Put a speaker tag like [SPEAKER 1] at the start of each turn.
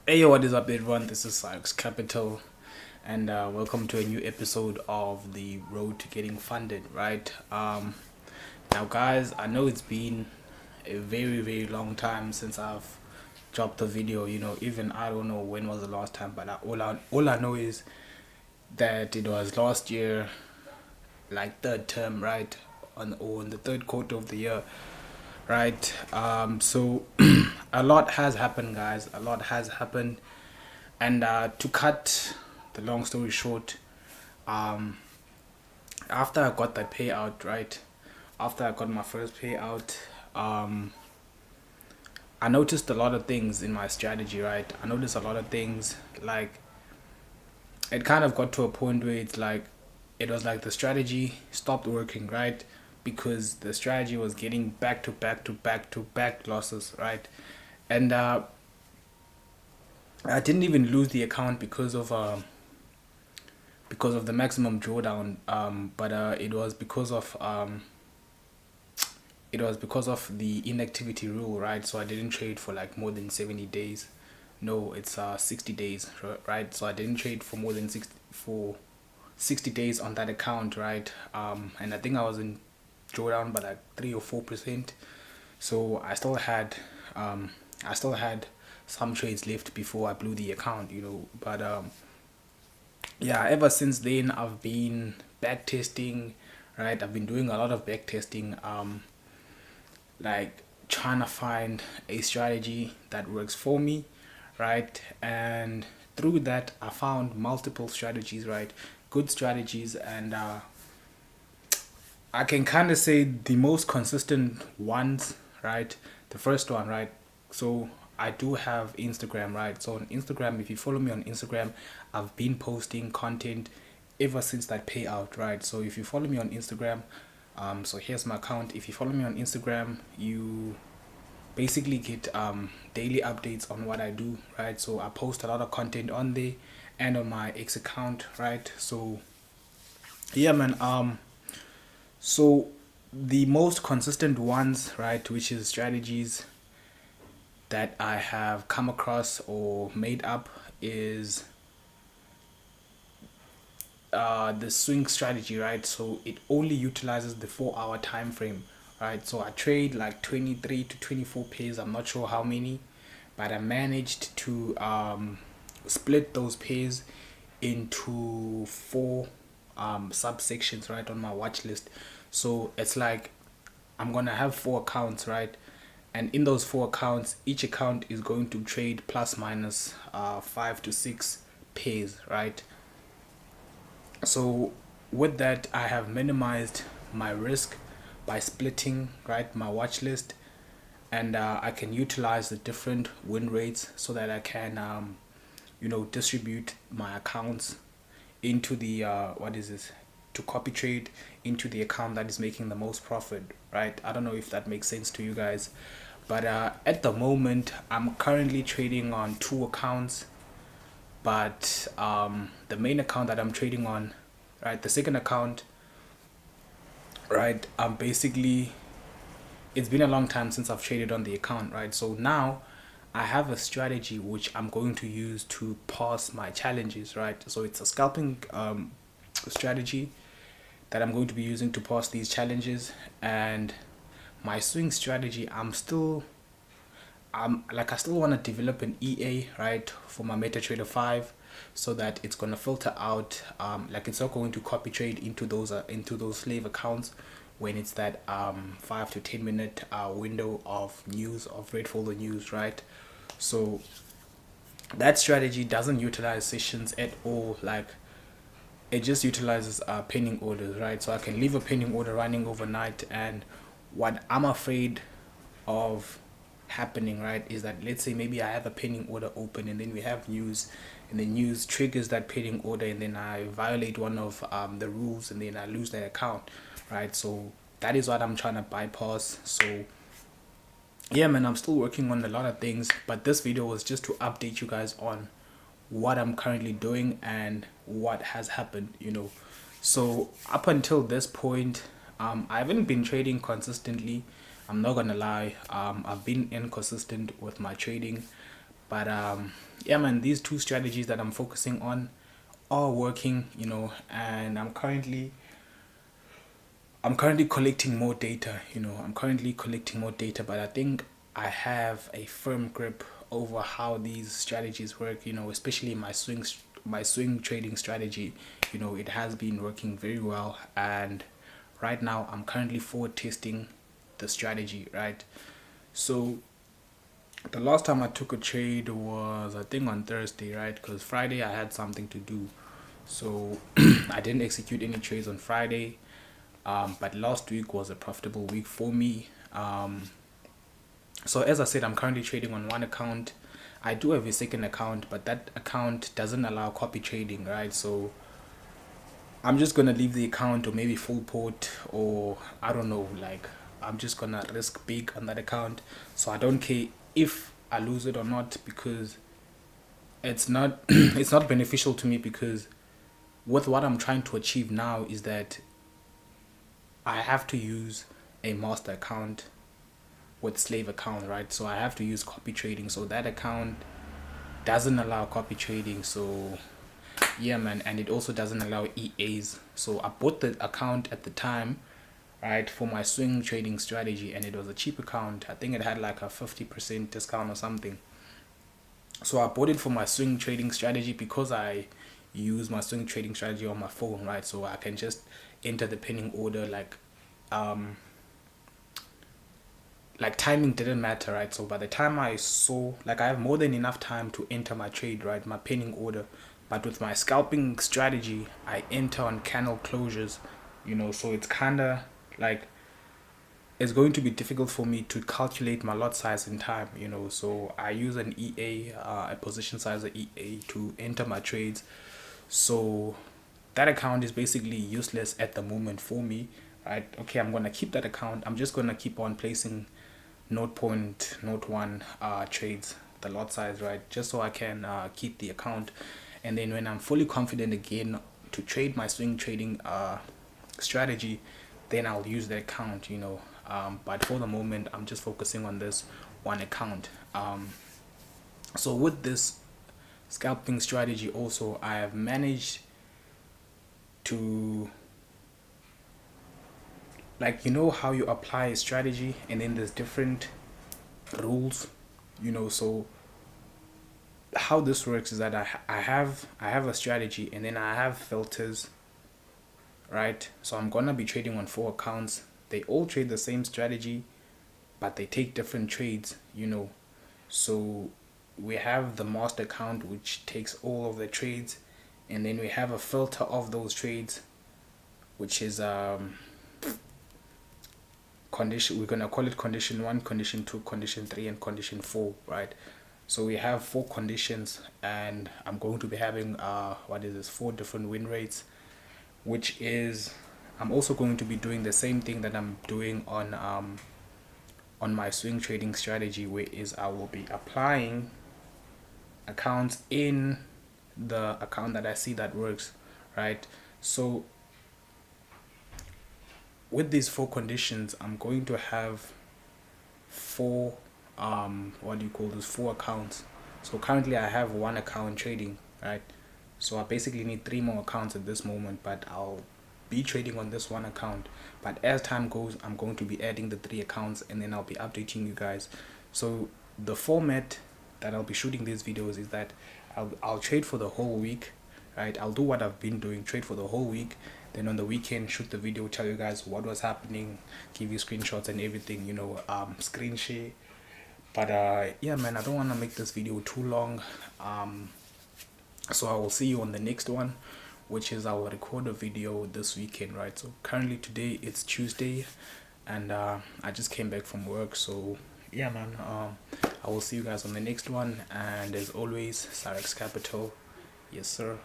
[SPEAKER 1] Hey yo, what is up everyone? This is Cyrex Capital and welcome to a new episode of the Road to Getting Funded, right? Now guys, I know it's been a very long time since I've dropped a video, even I don't know when was the last time, but all I know is that it was last year, like third term, right? On the third quarter of the year, right? So a lot has happened, guys. A lot has happened. And to cut the long story short, um, after I got that payout, right? After I got my first payout, um, I noticed a lot of things in my strategy, right? I noticed a lot of things like it kind of got to a point where it was like the strategy stopped working, right? Because the strategy was getting back to back to back to back losses, right? And I didn't even lose the account because of the maximum drawdown, but it was because of the inactivity rule, right? So I didn't trade for like more than 70 days. No, it's 60 days, right? So I didn't trade for more than 60 days on that account, right? And I think I was in drawdown by like 3 or 4%. So I still had some trades left before I blew the account, but yeah, ever since then I've been back testing, right? I've been doing a lot of back testing, like trying to find a strategy that works for me, right? And through that I found multiple strategies, right? Good strategies. And I can kind of say the most consistent ones, right? The first one, right? So I do have Instagram, right? So on Instagram, if you follow me on Instagram, I've been posting content ever since that payout, right? So if you follow me on Instagram, so here's my account. If you follow me on Instagram, you basically get daily updates on what I do, right? So I post a lot of content on there and on my X account, right? So yeah, man. So the most consistent ones, right, which is strategies that I have come across or made up, is the swing strategy, right? So it only utilizes the 4 hour time frame, right? So I trade like 23 to 24 pairs. I'm not sure how many, but I managed to split those pairs into four subsections, right, on my watch list. So it's like I'm gonna have four accounts, right? And in those four accounts, each account is going to trade plus minus 5 to 6 pairs, right? So with that, I have minimized my risk by splitting, right, my watch list. And I can utilize the different win rates so that I can distribute my accounts into the what is this, to copy trade into the account that is making the most profit, right? I don't know if that makes sense to you guys, but at the moment I'm currently trading on two accounts. But the main account that I'm trading on, right, the second account, right, I'm basically, it's been a long time since I've traded on the account, right? So now I have a strategy which I'm going to use to pass my challenges, right? So it's a scalping strategy that I'm going to be using to pass these challenges. And my swing strategy, I still want to develop an EA, right, for my MetaTrader 5, so that it's going to filter out, like it's not going to copy trade into those slave accounts when it's that 5 to 10 minute window of news, of red folder news, right? So that strategy doesn't utilize sessions at all. Like it just utilizes pending orders, right? So I can leave a pending order running overnight. And what I'm afraid of happening, right, is that let's say maybe I have a pending order open and then we have news, and the news triggers that pending order, and then I violate one of the rules, and then I lose that account, right? So that is what I'm trying to bypass. So yeah, man, I'm still working on a lot of things, but this video was just to update you guys on what I'm currently doing and what has happened, So up until this point, I haven't been trading consistently. I'm not gonna lie. I've been inconsistent with my trading, But yeah, man, these two strategies that I'm focusing on are working, and I'm currently collecting more data. I'm currently collecting more data, but I think I have a firm grip over how these strategies work. Especially my swing trading strategy. It has been working very well, and right now I'm currently forward testing the strategy. Right, so the last time I took a trade was, I think, on Thursday, right? Because Friday I had something to do, so I didn't execute any trades on Friday. But last week was a profitable week for me. So as I said, I'm currently trading on one account. I do have a second account, but that account doesn't allow copy trading, right? So I'm just gonna leave the account, or maybe full port, or I don't know. Like, I'm just gonna risk big on that account, so I don't care if I lose it or not, because it's not it's not beneficial to me, because with what I'm trying to achieve now is that I have to use a master account with slave account, right? So I have to use copy trading. So that account doesn't allow copy trading. So yeah, man, and it also doesn't allow EAs. So I bought the account at the time, right, for my swing trading strategy, and it was a cheap account. I think it had like a 50% discount or something. So I bought it for my swing trading strategy because I use my swing trading strategy on my phone, right? So I can just enter the pending order, um like timing didn't matter, right? So by the time I saw, like, I have more than enough time to enter my trade, right, my pending order. But with my scalping strategy, I enter on candle closures, so it's kind of like, it's going to be difficult for me to calculate my lot size in time, so I use an EA, a position size EA, to enter my trades. So that account is basically useless at the moment for me, right? Okay, I'm gonna keep that account. I'm just gonna keep on placing note point, note one trades, the lot size, right, just so I can keep the account. And then when I'm fully confident again to trade my swing trading strategy, then I'll use the account, but for the moment I'm just focusing on this one account. So with this scalping strategy also, I have managed to, like, how you apply a strategy and then there's different rules, so how this works is that I have a strategy, and then I have filters, right? So I'm gonna be trading on 4 accounts. They all trade the same strategy, but they take different trades, so we have the master account, which takes all of the trades, and then we have a filter of those trades, which is condition, we're gonna call it condition 1, condition 2, condition 3, and condition 4, right? So we have 4 conditions, and I'm going to be having 4 different win rates, which is, I'm also going to be doing the same thing that I'm doing on my swing trading strategy, where is I will be applying accounts in the account that I see that works, right? So with these 4 conditions, I'm going to have 4 4 accounts. So currently I have 1 account trading, right? So I basically need 3 more accounts at this moment, but I'll be trading on this 1 account. But as time goes, I'm going to be adding the 3 accounts, and then I'll be updating you guys. So the format that I'll be shooting these videos is that I'll trade for the whole week, right? I'll do what I've been doing, trade for the whole week. Then on the weekend, shoot the video, tell you guys what was happening, give you screenshots and everything, screen share. But yeah, man, I don't want to make this video too long. So I will see you on the next one, which is I will record a video this weekend, right? So currently today it's Tuesday, and I just came back from work. So yeah, man, I will see you guys on the next one, and as always, Cyrex Capital. Yes, sir.